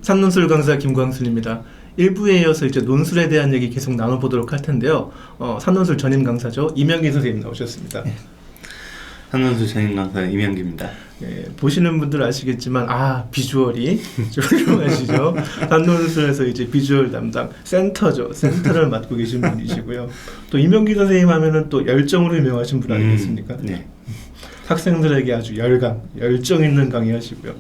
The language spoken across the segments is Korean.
산논술 강사 김광순입니다. 1부에 이어서 이제 논술에 대한 얘기 계속 나눠보도록 할 텐데요. 산논술 전임 강사죠. 이명기 선생님 나오셨습니다. 네. 산논술 전임 강사 이명기입니다. 예, 보시는 분들 아시겠지만 비주얼이 좀 훌륭하시죠. 산논술에서 이제 비주얼 담당 센터죠. 센터를 맡고 계신 분이시고요. 또 이명기 선생님 하면은 또 열정으로 유명하신 분 아니겠습니까? 네. 학생들에게 아주 열정 있는 강의하시고요.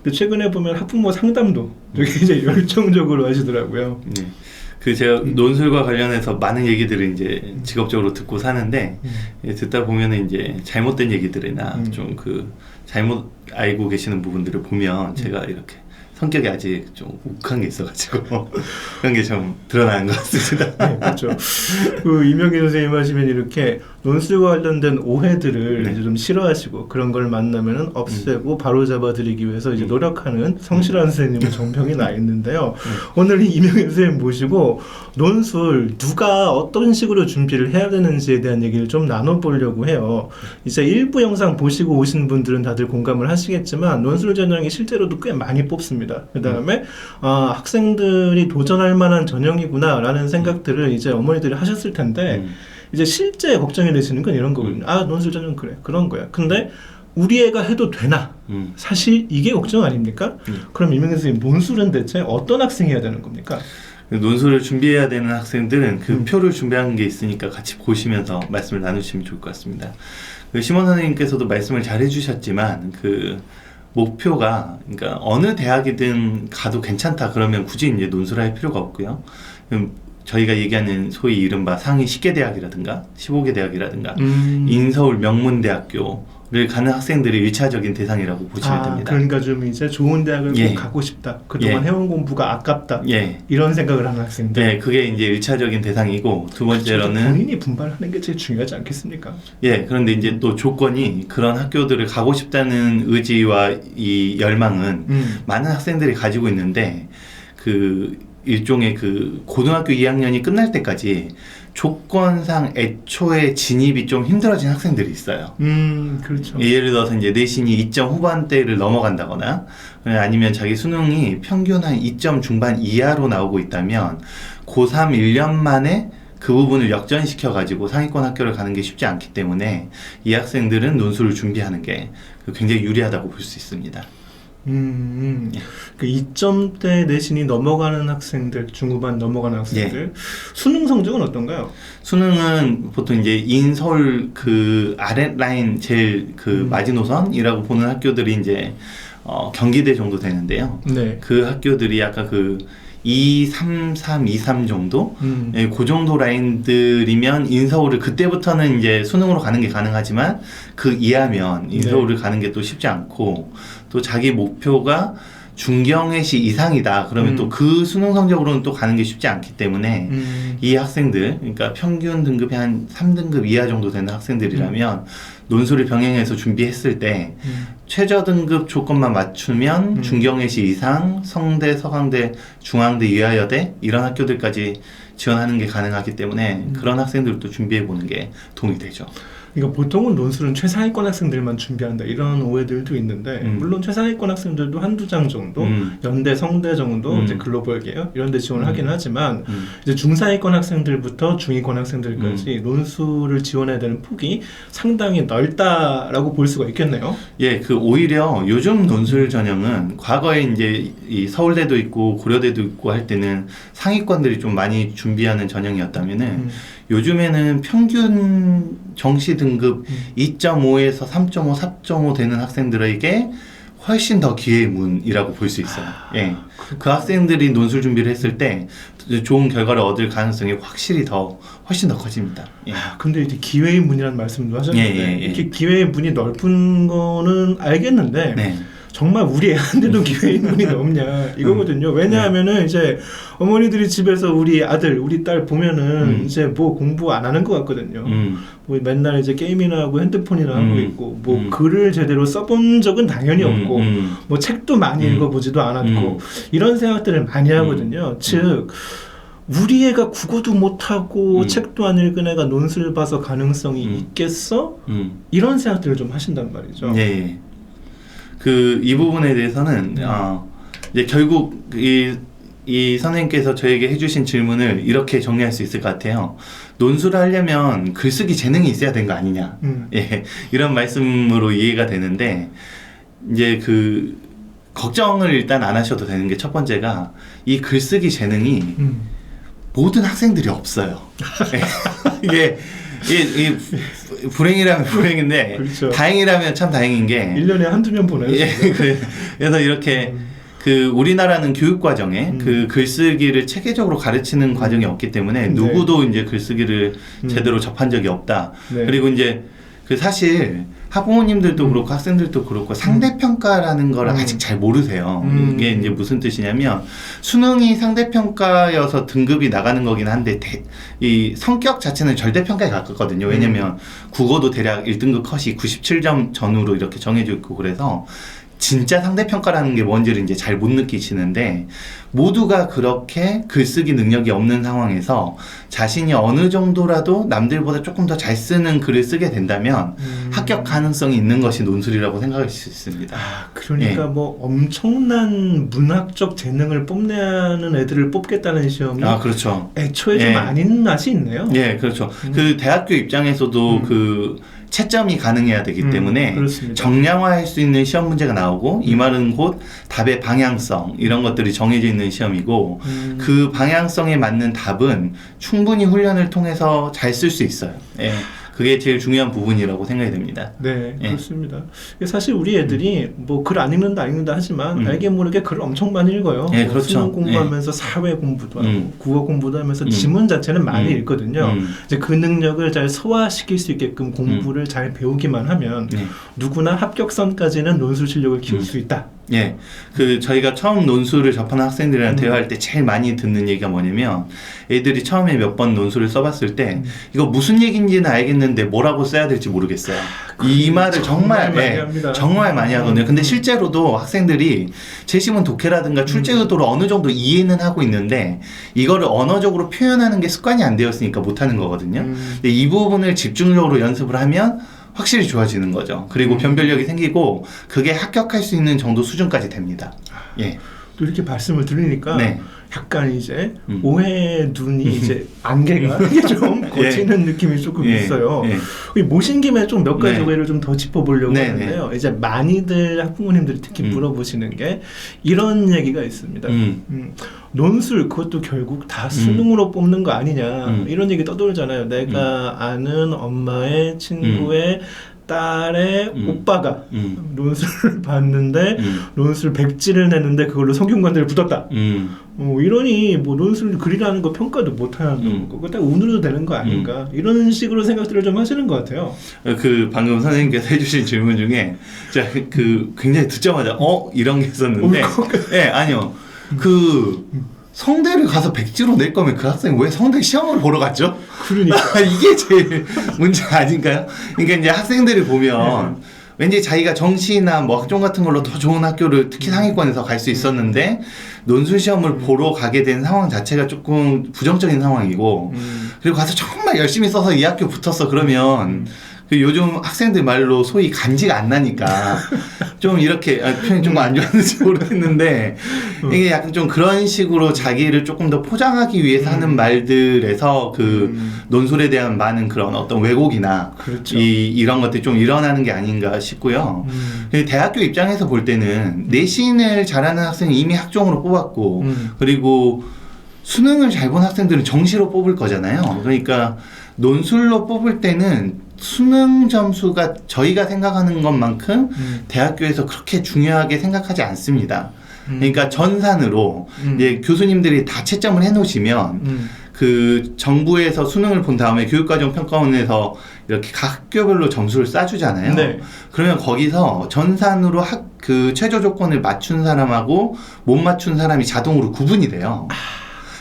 근데 최근에 보면 학부모 상담도 되게 이제 열정적으로 하시더라고요. 네. 제가 논술과 관련해서 많은 얘기들을 이제 직업적으로 듣고 사는데 듣다 보면은 이제 잘못된 얘기들이나 좀 잘못 알고 계시는 부분들을 보면 제가 이렇게 성격이 아직 좀 욱한 게 있어가지고 그런 게 좀 드러나는 것 같습니다. 네, 그렇죠. 이명기 선생님 하시면 이렇게 논술과 관련된 오해들을 이제 좀 싫어하시고 그런 걸 만나면은 없애고 바로 잡아드리기 위해서 이제 노력하는 성실한 선생님은 정평이 나 있는데요. 오늘 이 이명기 선생님 모시고 논술 누가 어떤 식으로 준비를 해야 되는지에 대한 얘기를 좀 나눠보려고 해요. 이제 일부 영상 보시고 오신 분들은 다들 공감을 하시겠지만 논술 전형이 실제로도 꽤 많이 뽑습니다. 그 다음에 학생들이 도전할 만한 전형이구나 라는 생각들을 이제 어머니들이 하셨을 텐데 이제 실제 걱정이 되시는 건 이런 거거든요. 논술 전형 그래 그런 거야. 근데 우리 애가 해도 되나? 사실 이게 걱정 아닙니까? 그럼 이명기 선생님 논술은 대체 어떤 학생이 해야 되는 겁니까? 논술을 준비해야 되는 학생들은 표를 준비하는 게 있으니까 같이 보시면서 말씀을 나누시면 좋을 것 같습니다. 심원 선생님께서도 말씀을 잘 해주셨지만 목표가 그러니까 어느 대학이든 가도 괜찮다 그러면 굳이 이제 논술을 할 필요가 없고요. 저희가 얘기하는 소위 이른바 상위 10개 대학이라든가 15개 대학이라든가 인서울 명문대학교를 가는 학생들이 1차적인 대상이라고 보시면 됩니다. 그러니까 좀 이제 좋은 대학을 꼭 가고 싶다. 그동안 해온 공부가 아깝다. 이런 생각을 하는 학생들. 네, 그게 이제 1차적인 대상이고 두 번째로는 본인이 분발하는 게 제일 중요하지 않겠습니까? 그런데 이제 또 조건이 그런 학교들을 가고 싶다는 의지와 이 열망은 많은 학생들이 가지고 있는데 일종의 고등학교 2학년이 끝날 때까지 조건상 애초에 진입이 좀 힘들어진 학생들이 있어요. 그렇죠. 예를 들어서 이제 내신이 2점 후반대를 넘어간다거나 아니면 자기 수능이 평균 한 2점 중반 이하로 나오고 있다면 고3 1년 만에 그 부분을 역전시켜가지고 상위권 학교를 가는 게 쉽지 않기 때문에 이 학생들은 논술을 준비하는 게 굉장히 유리하다고 볼 수 있습니다. 그 2점대 내신이 넘어가는 학생들, 중후반 넘어가는 학생들, 수능 성적은 어떤가요? 수능은 보통 이제 인서울 아랫 라인 제일 마지노선이라고 보는 학교들이 이제 경기대 정도 되는데요. 그 학교들이 아까 233, 23 정도? 그 정도 라인들이면 인서울을 그때부터는 이제 수능으로 가는 게 가능하지만 그 이하면 인서울을 가는 게 또 쉽지 않고 또 자기 목표가 중경외시 이상이다 그러면 또 그 수능 성적으로는 또 가는 게 쉽지 않기 때문에 이 학생들 그러니까 평균 등급이 한 3등급 이하 정도 되는 학생들이라면 논술을 병행해서 준비했을 때 최저 등급 조건만 맞추면 중경외시 이상, 성대, 서강대, 중앙대, 이화여대 이런 학교들까지 지원하는 게 가능하기 때문에 그런 학생들도 준비해 보는 게 도움이 되죠. 그러니까 보통은 논술은 최상위권 학생들만 준비한다 이런 오해들도 있는데 물론 최상위권 학생들도 한두 장 정도 연대, 성대 정도 이제 글로벌 계열 이런 데 지원을 하긴 하지만 이제 중상위권 학생들부터 중위권 학생들까지 논술을 지원해야 되는 폭이 상당히 넓다라고 볼 수가 있겠네요. 오히려 요즘 논술 전형은 과거에 이제 이 서울대도 있고 고려대도 있고 할 때는 상위권들이 좀 많이 준비하는 전형이었다면은 요즘에는 평균 정시 등급 2.5에서 3.5, 4.5 되는 학생들에게 훨씬 더 기회의 문이라고 볼 수 있어요. 그 학생들이 논술 준비를 했을 때 좋은 결과를 얻을 가능성이 훨씬 더 커집니다. 근데 이제 기회의 문이라는 말씀도 하셨는데 이렇게 기회의 문이 넓은 거는 알겠는데 정말 우리 애한테도 기회의 문이 넓냐 이거거든요. 왜냐하면은 이제 어머니들이 집에서 우리 아들, 우리 딸 보면은 이제 뭐 공부 안 하는 것 같거든요. 뭐 맨날 이제 게임이나 하고 핸드폰이나 하고 있고 뭐 글을 제대로 써본 적은 당연히 없고 뭐 책도 많이 읽어보지도 않았고 이런 생각들을 많이 하거든요. 즉 우리 애가 국어도 못하고 책도 안 읽은 애가 논술 봐서 가능성이 있겠어? 이런 생각들을 좀 하신단 말이죠. 이 부분에 대해서는 이제 결국 이 선생님께서 저에게 해주신 질문을 이렇게 정리할 수 있을 것 같아요. 논술을 하려면 글쓰기 재능이 있어야 되는 거 아니냐. 예, 이런 말씀으로 이해가 되는데, 이제 걱정을 일단 안 하셔도 되는 게 첫 번째가, 이 글쓰기 재능이 모든 학생들이 없어요. 이게 불행이라면 불행인데, 그렇죠. 다행이라면 참 다행인 게 1년에 한두 명 보내요. 예, 그래서 이렇게 우리나라는 교육 과정에 글쓰기를 체계적으로 가르치는 과정이 없기 때문에 누구도 이제 글쓰기를 제대로 접한 적이 없다. 네. 그리고 이제 사실 학부모님들도 그렇고 학생들도 그렇고 상대평가라는 걸 아직 잘 모르세요. 이게 이제 무슨 뜻이냐면, 수능이 상대평가여서 등급이 나가는 거긴 한데 이 성격 자체는 절대평가에 가깝거든요. 왜냐면 국어도 대략 1등급 컷이 97점 전후로 이렇게 정해져 있고, 그래서 진짜 상대평가라는 게 뭔지를 이제 잘 못 느끼시는데, 모두가 그렇게 글쓰기 능력이 없는 상황에서 자신이 어느 정도라도 남들보다 조금 더 잘 쓰는 글을 쓰게 된다면 합격 가능성이 있는 것이 논술이라고 생각할 수 있습니다. 그러니까 뭐 엄청난 문학적 재능을 뽐내는 애들을 뽑겠다는 시험이 그렇죠. 애초에 좀 아닌 맛이 있네요. 예, 그렇죠. 대학교 입장에서도 채점이 가능해야 되기 때문에 그렇습니다. 정량화할 수 있는 시험 문제가 나오고, 이 말은 곧 답의 방향성, 이런 것들이 정해져 있는 시험이고, 그 방향성에 맞는 답은 충분히 훈련을 통해서 잘 쓸 수 있어요. 예. 그게 제일 중요한 부분이라고 생각이 됩니다. 네, 그렇습니다. 사실 우리 애들이 뭐 글 안 읽는다 하지만 알게 모르게 글을 엄청 많이 읽어요. 네, 뭐 그렇죠. 수능 공부하면서 사회 공부도 하고 국어 공부도 하면서 지문 자체는 많이 읽거든요. 이제 그 능력을 잘 소화시킬 수 있게끔 공부를 잘 배우기만 하면 누구나 합격선까지는 논술 실력을 키울 수 있다. 예, 저희가 처음 논술을 접하는 학생들이랑 대화할 때 제일 많이 듣는 얘기가 뭐냐면, 애들이 처음에 몇 번 논술을 써봤을 때 이거 무슨 얘기인지는 알겠는데 뭐라고 써야 될지 모르겠어요. 이 말을 정말 많이 하거든요. 근데 실제로도 학생들이 제시문 독해라든가 출제 의도를 어느 정도 이해는 하고 있는데, 이거를 언어적으로 표현하는 게 습관이 안 되었으니까 못하는 거거든요. 근데 이 부분을 집중적으로 연습을 하면 확실히 좋아지는 거죠. 그리고 변별력이 생기고 그게 합격할 수 있는 정도 수준까지 됩니다. 예. 또 이렇게 말씀을 들으니까 약간 이제 오해 눈이 이제 안개가 좀 거치는 느낌이 조금 있어요. 모신 김에 좀 몇 가지 오해를 좀 더 짚어보려고 하는데요. 이제 많이들 학부모님들이 특히 물어보시는 게 이런 얘기가 있습니다. 논술 그것도 결국 다 수능으로 뽑는 거 아니냐, 이런 얘기 떠돌잖아요. 내가 아는 엄마의 친구의 딸의 오빠가 논술을 봤는데 논술 100지를 냈는데 그걸로 성균관대를 붙었다. 이러니 뭐 논술 글이라는 거 평가도 못하는 거고 딱 운으로 되는 거 아닌가, 이런 식으로 생각들을 좀 하시는 것 같아요. 방금 선생님께서 해주신 질문 중에 제가 굉장히 듣자마자 이런 게 있었는데, 아니요. 성대를 가서 백지로 낼 거면 그 학생이 왜 성대 시험을 보러 갔죠? 그러니까 이게 제일 문제 아닌가요? 그러니까 이제 학생들이 보면 왠지 자기가 정시나 뭐 학종 같은 걸로 더 좋은 학교를 특히 상위권에서 갈 수 있었는데 논술 시험을 보러 가게 된 상황 자체가 조금 부정적인 상황이고, 그리고 가서 정말 열심히 써서 이 학교 붙었어 그러면 요즘 학생들 말로 소위 간지가 안 나니까 좀 이렇게 표현이 좀 안 좋았는지 모르겠는데, 이게 약간 좀 그런 식으로 자기를 조금 더 포장하기 위해서 하는 말들에서 논술에 대한 많은 그런 어떤 왜곡이나 이런 것들이 좀 일어나는 게 아닌가 싶고요. 대학교 입장에서 볼 때는 내신을 잘하는 학생이 이미 학종으로 뽑았고, 그리고 수능을 잘 본 학생들은 정시로 뽑을 거잖아요. 그러니까 논술로 뽑을 때는 수능 점수가 저희가 생각하는 것만큼 대학교에서 그렇게 중요하게 생각하지 않습니다. 그러니까 전산으로 이제 교수님들이 다 채점을 해놓으시면 정부에서 수능을 본 다음에 교육과정평가원에서 이렇게 각 학교별로 점수를 싸주잖아요. 그러면 거기서 전산으로 최저 조건을 맞춘 사람하고 못 맞춘 사람이 자동으로 구분이 돼요.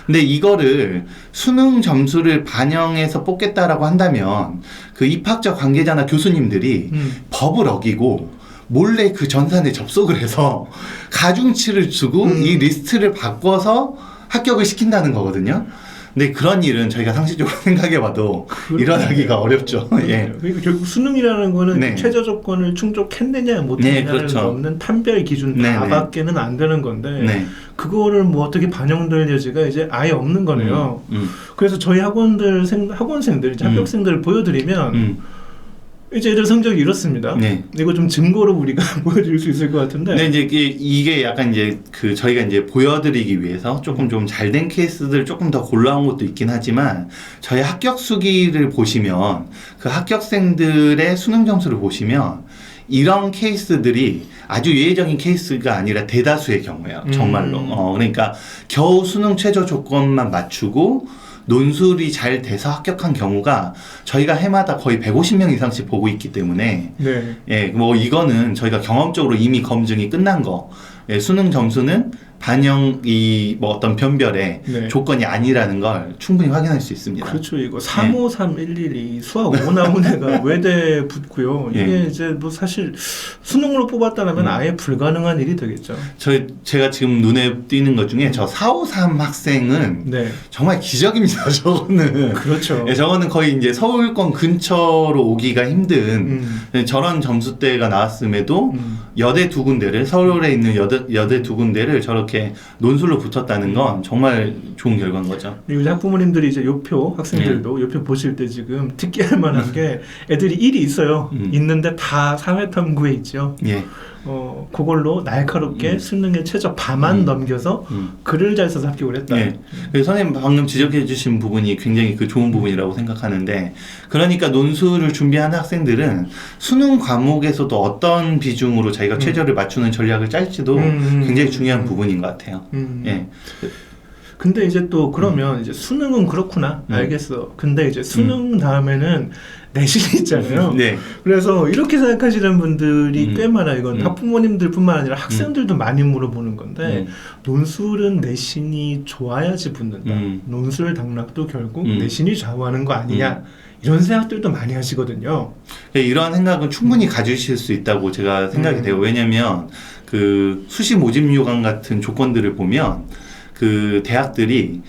근데 이거를 수능 점수를 반영해서 뽑겠다라고 한다면 입학처 관계자나 교수님들이 법을 어기고 몰래 그 전산에 접속을 해서 가중치를 주고 이 리스트를 바꿔서 합격을 시킨다는 거거든요. 근데 그런 일은 저희가 상식적으로 생각해봐도 일어나기가 어렵죠. 예. 그러니까 결국 수능이라는 거는 네. 최저 조건을 충족했느냐 못했느냐를 네, 그렇죠. 넘는 판별 기준 네, 다밖에는 안 되는 건데 네. 그거를 뭐 어떻게 반영될 여지가 이제 아예 없는 거네요. 그래서 저희 학원생들, 이제 합격생들을 보여드리면 이제 애들 성적이 이렇습니다. 네. 이거 좀 증거로 우리가 보여드릴 수 있을 것 같은데. 근데 이제 이게 약간 이제 그 저희가 이제 보여드리기 위해서 조금 좀 잘된 케이스들 조금 더 골라온 것도 있긴 하지만 저희 합격 수기를 보시면 그 합격생들의 수능 점수를 보시면 이런 케이스들이 아주 예외적인 케이스가 아니라 대다수의 경우예요. 정말로. 그러니까 겨우 수능 최저 조건만 맞추고 논술이 잘 돼서 합격한 경우가 저희가 해마다 거의 150명 이상씩 보고 있기 때문에 네. 예, 뭐 이거는 저희가 경험적으로 이미 검증이 끝난 거. 예, 수능 점수는 반영이 뭐 어떤 변별의 네. 조건이 아니라는 걸 충분히 확인할 수 있습니다. 그렇죠. 이거 35311이 수학 5 나온 애가 외대 붙고요. 이게 예. 이제 뭐 사실 수능으로 뽑았다면 아예 불가능한 일이 되겠죠. 제가 지금 눈에 띄는 것 중에 저 453 학생은 네. 정말 기적입니다. 저거는. 그렇죠. 예, 저거는 거의 이제 서울권 근처로 오기가 힘든 저런 점수대가 나왔음에도 여대 두 군데를 서울에 있는 여대 두 군데를 저렇게 논술로 붙였다는 건 정말 좋은 결과인 거죠. 그리고 이제 학부모님들이 이제 요표 학생들도 요표 보실 때 지금 특기할 만한 게 애들이 일이 있어요. 있는데 다 사회탐구에 있죠. 예. 그걸로 날카롭게 수능의 최저 반만 넘겨서 글을 잘 써서 합격을 했다. 예. 그래서 선생님 방금 지적해 주신 부분이 굉장히 그 좋은 부분이라고 생각하는데 그러니까 논술을 준비하는 학생들은 수능 과목에서도 어떤 비중으로 자기가 최저를 맞추는 전략을 짤지도 굉장히 중요한 부분인 것 같아요. 예. 근데 이제 또 그러면 이제 수능은 그렇구나 알겠어. 근데 이제 수능 다음에는 내신이 있잖아요. 네. 그래서 이렇게 생각하시는 분들이 꽤 많아요. 이건 학부모님들뿐만 아니라 학생들도 많이 물어보는 건데 논술은 내신이 좋아야지 붙는다. 논술 당락도 결국 내신이 좌우하는 거 아니냐. 이런 생각들도 많이 하시거든요. 이런 생각은 충분히 가지실 수 있다고 제가 생각이 돼요. 왜냐면 그 수시 모집 요강 같은 조건들을 보면 그 대학들이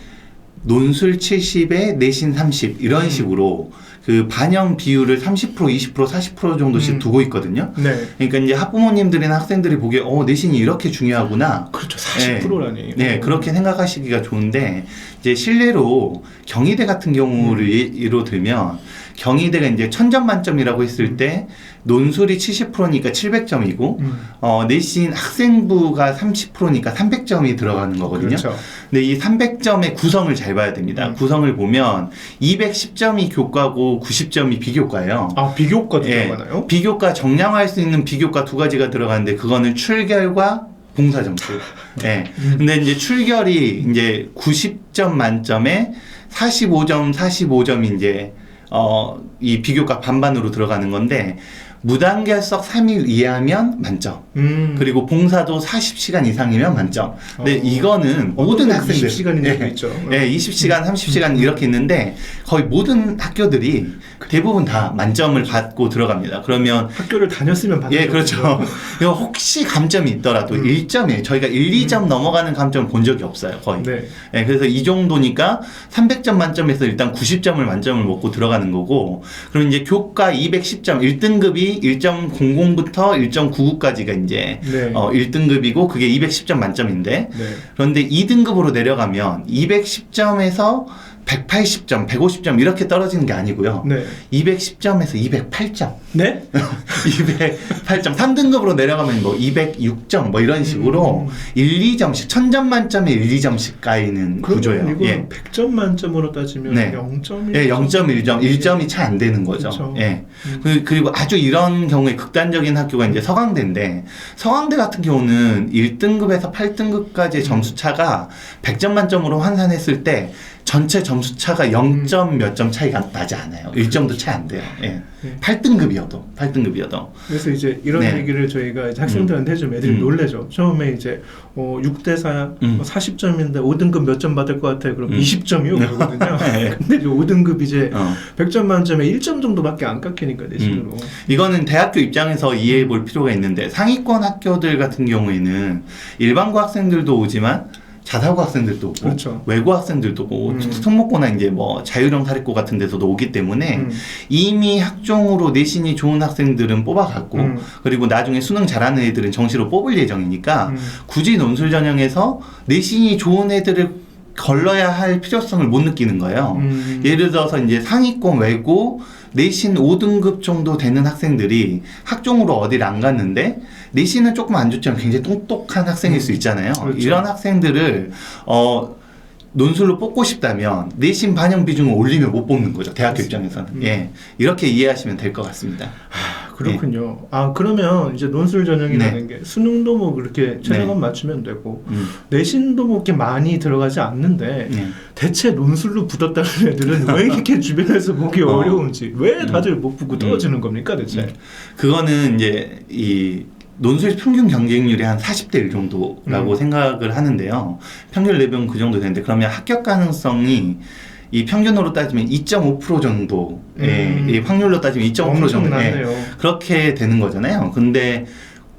논술 70에 내신 30 이런 식으로 그 반영 비율을 30%, 20%, 40% 정도씩 두고 있거든요. 네. 그러니까 이제 학부모님들이나 학생들이 보기에 내신이 이렇게 중요하구나. 그렇죠. 40%라니. 네, 그렇게 생각하시기가 좋은데 이제 실례로 경희대 같은 경우를 예로 들면 경희대가 이제 1000점 만점이라고 했을 때 논술이 70%니까 700점이고 내신 학생부가 30%니까 300점이 들어가는 거거든요. 그렇죠. 근데 이 300점의 구성을 잘 봐야 됩니다. 구성을 보면 210점이 교과고 90점이 비교과예요. 아, 비교과 들어가나요? 비교과 정량화할 수 있는 비교과 두 가지가 들어가는데 그거는 출결과 봉사 점수. 예. 근데 이제 출결이 이제 90점 만점에 45점이 이제 이 비교과 반반으로 들어가는 건데 무단결석 3일 이하면 만점. 그리고 봉사도 40시간 이상이면 만점. 근데 이거는 모든 학생들 20시간인 있죠. 네, 20시간, 30시간 이렇게 있는데 거의 모든 학교들이 대부분 다 만점을 받고 들어갑니다. 그러면 학교를 다녔으면 받는 거죠. 그렇죠. 이거 혹시 감점이 있더라도 1점에 저희가 1, 2점 넘어가는 감점 본 적이 없어요. 거의. 네. 네, 그래서 이 정도니까 300점 만점에서 일단 90점을 만점을 먹고 들어가는 거고 그럼 이제 교과 210점 1등급이 1.00부터 1.99까지가 이제 1등급이고 그게 210점 만점인데 그런데 2등급으로 내려가면 210점에서 180점, 150점 이렇게 떨어지는 게 아니고요. 210점에서 208점. 네? 208점. 3등급으로 내려가면 뭐 206점 뭐 이런 식으로 1, 2점씩 1000점 만점에 1, 2점씩 까이는 구조예요. 이거 100점 만점으로 따지면 0.1점. 예, 0.1점, 1점이 채 안 되는 거죠. 그렇죠. 예. 그리고 아주 이런 경우에 극단적인 학교가 이제 서강대인데 서강대 같은 경우는 1등급에서 8등급까지의 점수 차가 100점 만점으로 환산했을 때 전체 점수 차가 0. 몇 점 차이가 나지 않아요. 1점도 차이 안 돼요. 예. 8등급이어도. 그래서 이제 이런 얘기를 저희가 이제 학생들한테 해주면 애들이 놀래죠. 처음에 이제 6대4 40점인데 5등급 몇 점 받을 것 같아요. 그럼 20점이요. 그러거든요. 근데 이제 5등급 이제 100점 만점에 1점 정도밖에 안 깎이니까 내신으로. 이거는 대학교 입장에서 이해해 볼 필요가 있는데 상위권 학교들 같은 경우에는 일반고 학생들도 오지만 자사고 학생들도 오고 그렇죠. 외고 학생들도 오고 특목고나 이제 뭐 자율형 사립고 같은 데서도 오기 때문에 이미 학종으로 내신이 좋은 학생들은 뽑아갔고 그리고 나중에 수능 잘하는 애들은 정시로 뽑을 예정이니까 굳이 논술 전형에서 내신이 좋은 애들을 걸러야 할 필요성을 못 느끼는 거예요. 예를 들어서 이제 상위권 외고 내신 5등급 정도 되는 학생들이 학종으로 어디를 안 갔는데 내신은 조금 안 좋지만 굉장히 똑똑한 학생일 수 있잖아요. 그렇죠. 이런 학생들을 논술로 뽑고 싶다면 내신 반영 비중을 올리면 못 뽑는 거죠. 대학교 입장에서는. 예, 이렇게 이해하시면 될 것 같습니다. 그렇군요. 그러면 이제 논술 전형이라는 게 수능도 뭐 그렇게 최저만 맞추면 되고 내신도 뭐 그렇게 많이 들어가지 않는데 대체 논술로 붙었다는 애들은 왜 이렇게 주변에서 보기 어려운지 왜 다들 못 붙고 떨어지는 겁니까 대체? 그거는 이제 이 논술 평균 경쟁률이 한 40대 1 정도라고 생각을 하는데요. 평균 레벨은 그 정도 되는데 그러면 합격 가능성이 이 평균으로 따지면 2.5% 정도의 이 확률로 따지면 2.5% 정도 그렇게 되는 거잖아요. 근데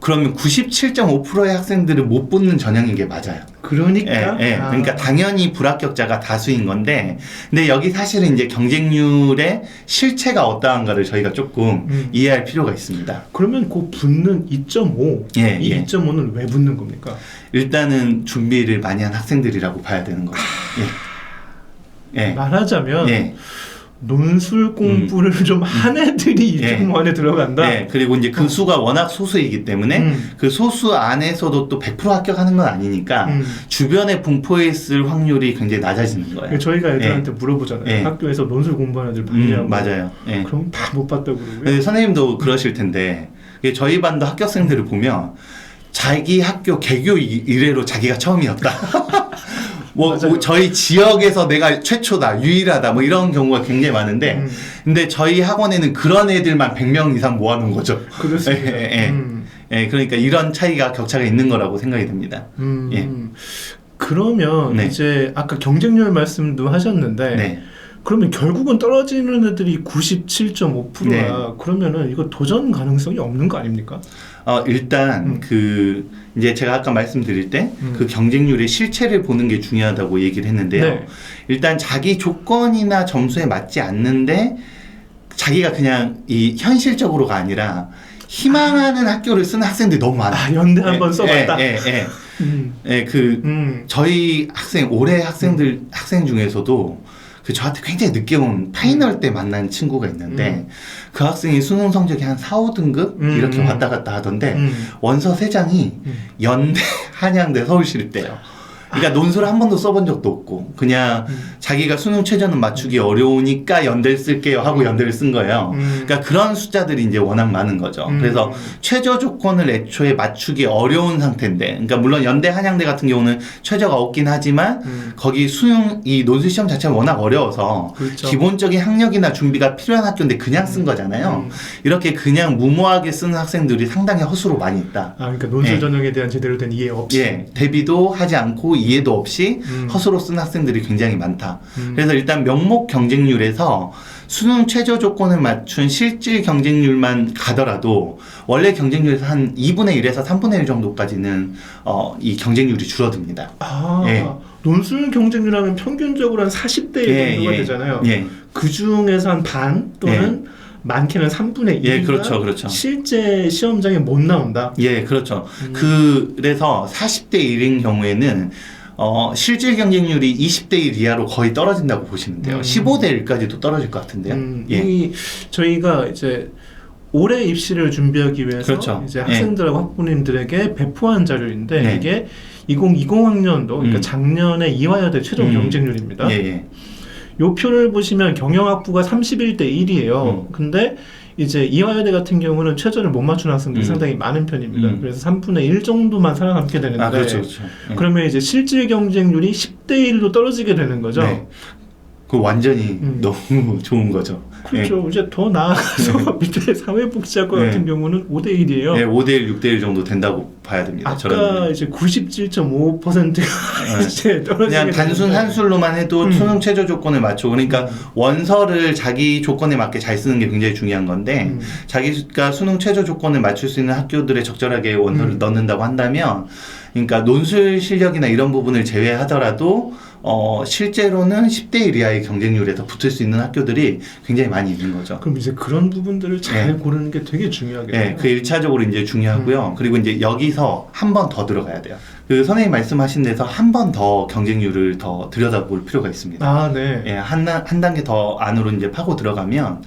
그러면 97.5%의 학생들을 못 붙는 전형인 게 맞아요. 그러니까? 그러니까 당연히 불합격자가 다수인 건데, 근데 여기 사실은 이제 경쟁률의 실체가 어떠한가를 저희가 조금 이해할 필요가 있습니다. 그러면 그 붙는 2.5, 이 2.5는 왜 붙는 겁니까? 일단은 준비를 많이 한 학생들이라고 봐야 되는 거죠. 말하자면 논술 공부를 좀 한 애들이 2.5 안에 들어간다. 그리고 이제 그 수가 워낙 소수이기 때문에 그 소수 안에서도 또 100% 합격하는 건 아니니까 주변에 분포해 있을 확률이 굉장히 낮아지는 거예요. 저희가 애들한테 물어보잖아요. 학교에서 논술 공부하는 애들 봤냐고. 맞아요. 그럼 다 못 봤다고 그러고요. 선생님도 그러실 텐데 저희 반도 학교생들을 보면 자기 학교 개교 이래로 자기가 처음이었다. 뭐 저희 지역에서 내가 최초다, 유일하다, 뭐 이런 경우가 굉장히 많은데, 근데 저희 학원에는 그런 애들만 100명 이상 모아놓은 거죠. 그렇습니다. 그러니까 이런 차이가 격차가 있는 거라고 생각이 듭니다. 그러면 이제 아까 경쟁률 말씀도 하셨는데, 그러면 결국은 떨어지는 애들이 97.5%야. 그러면은 이거 도전 가능성이 없는 거 아닙니까? 일단 이제 제가 아까 말씀드릴 때 그 경쟁률의 실체를 보는 게 중요하다고 얘기를 했는데요. 일단 자기 조건이나 점수에 맞지 않는데 자기가 그냥 이 현실적으로가 아니라 희망하는 학교를 쓰는 학생들이 너무 많아요. 연대 한번 써봤다. 저희 올해 학생 중에서도 저한테 굉장히 늦게 온 파이널 때 만난 친구가 있는데 그 학생이 수능 성적이 한 4, 5등급 이렇게 왔다 갔다 하던데 원서 3장이 연대, 한양대, 서울시립대요. 그러니까 논술을 한 번도 써본 적도 없고 그냥 자기가 수능 최저는 맞추기 어려우니까 연대를 쓸게요 하고 연대를 쓴 거예요. 그러니까 그런 숫자들이 이제 워낙 많은 거죠. 그래서 최저 조건을 애초에 맞추기 어려운 상태인데, 그러니까 물론 연대, 한양대 같은 경우는 최저가 없긴 하지만 거기 수능 이 논술 시험 자체가 워낙 어려워서 기본적인 학력이나 준비가 필요한 학교인데 그냥 쓴 거잖아요. 이렇게 그냥 무모하게 쓰는 학생들이 상당히 허수로 많이 있다. 그러니까 논술 전형에 대한 제대로 된 이해 없이 대비도 하지 않고 이해도 없이 허수로 쓴 학생들이 굉장히 많다. 그래서 일단 명목 경쟁률에서 수능 최저 조건을 맞춘 실질 경쟁률만 가더라도 원래 경쟁률에서 한 2분의 1에서 3분의 1 정도까지는 이 경쟁률이 줄어듭니다. 논술 경쟁률하면 평균적으로 한 40대 1 정도가 되잖아요. 그 중에서 한 반 또는 많게는 3분의 1이 그렇죠. 실제 시험장에 못 나온다. 그렇죠. 그래서 40대 1인 경우에는 실질 경쟁률이 20대 1 이하로 거의 떨어진다고 보시면 돼요. 15대 1까지도 떨어질 것 같은데요. 저희가 이제 올해 입시를 준비하기 위해서 이제 학생들하고 학부모님들에게 배포한 자료인데 이게 2020학년도 그러니까 작년에 이화여대 최종 경쟁률입니다. 요 표를 보시면 경영학부가 31대 1이에요. 근데 이제 이화여대 같은 경우는 최저를 못 맞추는 학생들이 상당히 많은 편입니다. 그래서 3분의 1 정도만 살아남게 되는데 그러면 이제 실질 경쟁률이 10대 1로 떨어지게 되는 거죠. 그 완전히 너무 좋은 거죠. 그렇죠. 이제 더 나아가서 밑에 사회복지학과 같은 경우는 5대1이에요. 네, 5대1, 6대1 정도 된다고 봐야 됩니다. 아까 이제 97.5%가 이제 떨어지게 그냥 단순 한술로만 해도 수능 최저 조건에 맞춰. 그러니까 원서를 자기 조건에 맞게 잘 쓰는 게 굉장히 중요한 건데 자기가 수능 최저 조건에 맞출 수 있는 학교들에 적절하게 원서를 넣는다고 한다면, 그러니까 논술 실력이나 이런 부분을 제외하더라도 실제로는 10대 1 이하의 경쟁률에서 붙을 수 있는 학교들이 굉장히 많이 있는 거죠. 그럼 이제 그런 부분들을 잘 고르는 게 되게 중요하겠네요. 네, 그 1차적으로 이제 중요하고요. 그리고 이제 여기서 한 번 더 들어가야 돼요. 그 선생님 말씀하신 데서 한 번 더 경쟁률을 더 들여다볼 필요가 있습니다. 아, 네. 예, 한 단계 더 안으로 이제 파고 들어가면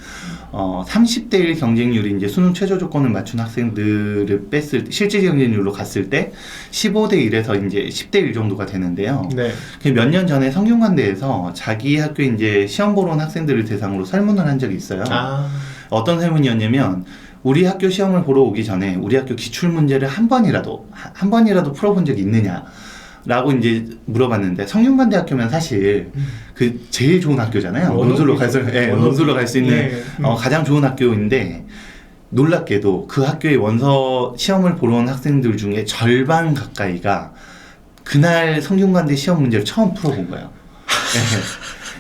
30대 1 경쟁률이 이제 수능 최저 조건을 맞춘 학생들을 뺐을 때, 실질 경쟁률로 갔을 때 15대 1에서 이제 10대 1 정도가 되는데요. 네. 몇 년 전에 성균관대에서 자기 학교 이제 시험 보러 온 학생들을 대상으로 설문을 한 적이 있어요. 어떤 설문이었냐면, 우리 학교 시험을 보러 오기 전에 우리 학교 기출 문제를 한 번이라도 풀어본 적이 있느냐? 라고 이제 물어봤는데, 성균관대학교면 사실 그 제일 좋은 학교잖아요. 논술로 갈 수 있는 가장 좋은 학교인데, 놀랍게도 그 학교의 원서 시험을 보러 온 학생들 중에 절반 가까이가 그날 성균관대 시험 문제를 처음 풀어본 거예요.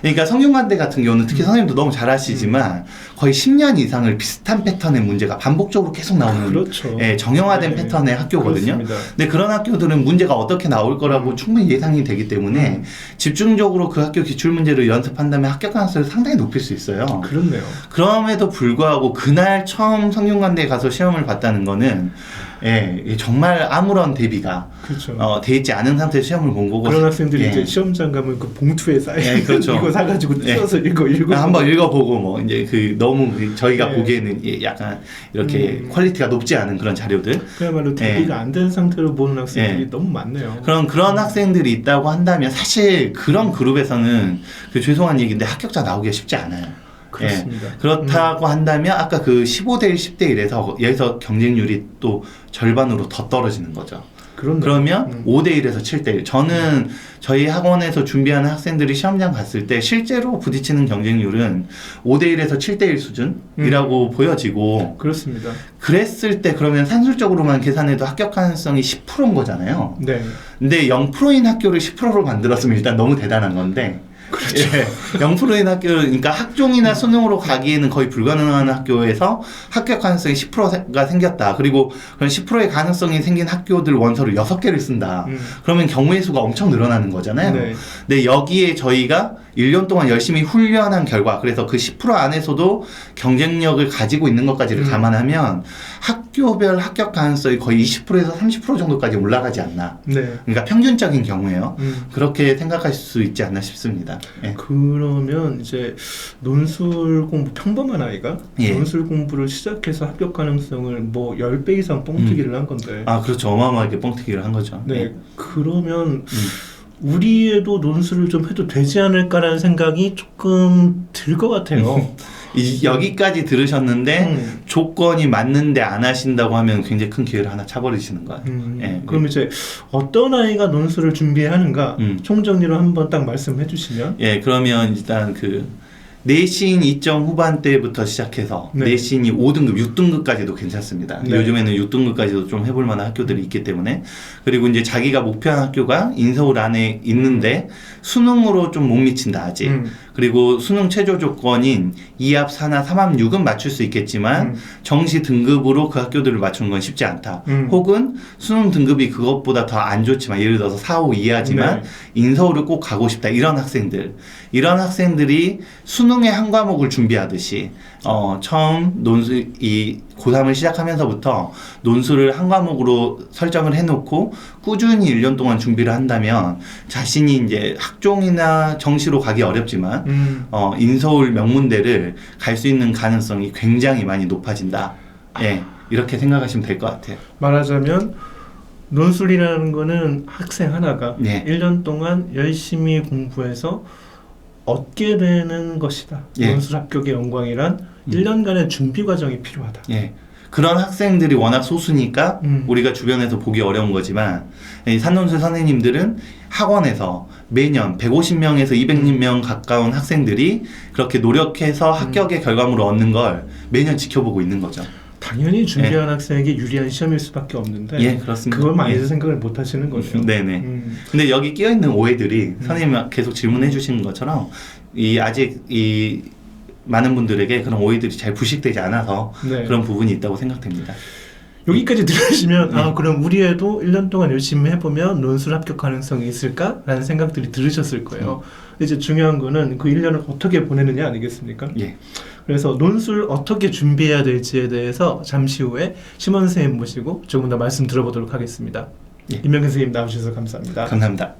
그러니까 성균관대 같은 경우는 특히 선생님도 너무 잘 아시지만 거의 10년 이상을 비슷한 패턴의 문제가 반복적으로 계속 나오는, 그렇죠. 정형화된 패턴의 학교거든요. 그렇습니다. 근데 그런 학교들은 문제가 어떻게 나올 거라고 충분히 예상이 되기 때문에 집중적으로 그 학교 기출문제를 연습한다면 합격 가능성을 상당히 높일 수 있어요. 그렇네요. 그럼에도 불구하고 그날 처음 성균관대에 가서 시험을 봤다는 거는 정말 아무런 대비가 그렇죠. 돼 있지 않은 상태에서 시험을 본 거고, 그런 학생들이 이제 시험장 가면 그 봉투에 쌓인 그렇죠. 이거 사가지고 뜯어서 읽고 한번 읽어보고 뭐 이제 그 너무 저희가 보기에는 약간 이렇게 퀄리티가 높지 않은 그런 자료들, 그야말로 대비가 안 된 상태로 보는 학생들이 너무 많네요. 그런 학생들이 있다고 한다면 사실 그런 그룹에서는 그 죄송한 얘기인데 합격자 나오기가 쉽지 않아요. 그렇습니다. 그렇다고 한다면 아까 그 15대 1, 10대 1에서 여기서 경쟁률이 또 절반으로 더 떨어지는 거죠. 그러면 5대 1에서 7대 1. 저는 저희 학원에서 준비하는 학생들이 시험장 갔을 때 실제로 부딪히는 경쟁률은 5대 1에서 7대 1 수준이라고 보여지고, 그렇습니다. 그랬을 때 그러면 산술적으로만 계산해도 합격 가능성이 10%인 거잖아요. 네. 근데 0%인 학교를 10%로 만들었으면 일단 너무 대단한 건데, 그렇죠. 0%인 학교, 그러니까 학종이나 수능으로 가기에는 거의 불가능한 학교에서 합격 가능성이 10%가 생겼다. 그리고 그런 10%의 가능성이 생긴 학교들 원서를 6개를 쓴다. 그러면 경우의 수가 엄청 늘어나는 거잖아요. 네. 근데 여기에 저희가 1년 동안 열심히 훈련한 결과, 그래서 그 10% 안에서도 경쟁력을 가지고 있는 것까지를 감안하면 학교별 합격 가능성이 거의 20%에서 30% 정도까지 올라가지 않나. 네. 그러니까 평균적인 경우에요. 그렇게 생각할 수 있지 않나 싶습니다. 그러면 이제 논술 공부, 평범한 아이가 논술 공부를 시작해서 합격 가능성을 뭐 10배 이상 뻥튀기를 한 건데. 그렇죠. 어마어마하게 뻥튀기를 한 거죠. 네. 그러면 우리 애도 논술을 좀 해도 되지 않을까라는 생각이 조금 들 것 같아요. 여기까지 들으셨는데 조건이 맞는데 안 하신다고 하면 굉장히 큰 기회를 하나 차버리시는 거예요. 그럼 이제 어떤 아이가 논술을 준비해야 하는가 총정리로 한번 딱 말씀해 주시면. 그러면 일단 그 내신 2점 후반대부터 시작해서 내신이 5등급, 6등급까지도 괜찮습니다. 요즘에는 6등급까지도 좀 해볼 만한 학교들이 있기 때문에. 그리고 이제 자기가 목표한 학교가 인서울 안에 있는데 수능으로 좀 못 미친다 아직. 그리고 수능 최저 조건인 2합, 4나 3합, 6은 맞출 수 있겠지만 정시 등급으로 그 학교들을 맞추는 건 쉽지 않다. 혹은 수능 등급이 그것보다 더 안 좋지만, 예를 들어서 4, 5 이하지만 인서울을 꼭 가고 싶다. 이런 학생들이 수능의 한 과목을 준비하듯이 처음 고3을 시작하면서부터 논술을 한 과목으로 설정을 해놓고 꾸준히 1년 동안 준비를 한다면 자신이 이제 학종이나 정시로 가기 어렵지만 인서울 명문대를 갈 수 있는 가능성이 굉장히 많이 높아진다. 이렇게 생각하시면 될 것 같아요. 말하자면 논술이라는 거는 학생 하나가 1년 동안 열심히 공부해서 얻게 되는 것이다. 논술 합격의 영광이란 1년간의 준비 과정이 필요하다. 그런 학생들이 워낙 소수니까 우리가 주변에서 보기 어려운 거지만 이 산논술 선생님들은 학원에서 매년 150명에서 200명 가까운 학생들이 그렇게 노력해서 합격의 결과물을 얻는 걸 매년 지켜보고 있는 거죠. 당연히 준비한 학생에게 유리한 시험일 수밖에 없는데 예, 그렇습니다. 그걸 많이 생각을 못 하시는 거네요. 네네. 근데 여기 끼어있는 오해들이 선생님이 계속 질문해 주시는 것처럼 아직 많은 분들에게 그런 오해들이 잘 부식되지 않아서 네. 그런 부분이 있다고 생각됩니다. 여기까지 들으시면 그럼 우리 애도 1년 동안 열심히 해보면 논술 합격 가능성이 있을까? 라는 생각들이 들으셨을 거예요. 이제 중요한 거는 그 1년을 어떻게 보내느냐 아니겠습니까? 예. 그래서 논술 어떻게 준비해야 될지에 대해서 잠시 후에 심원 선생님 모시고 조금 더 말씀 들어보도록 하겠습니다. 예. 임명근 선생님 나오셔서 감사합니다. 감사합니다.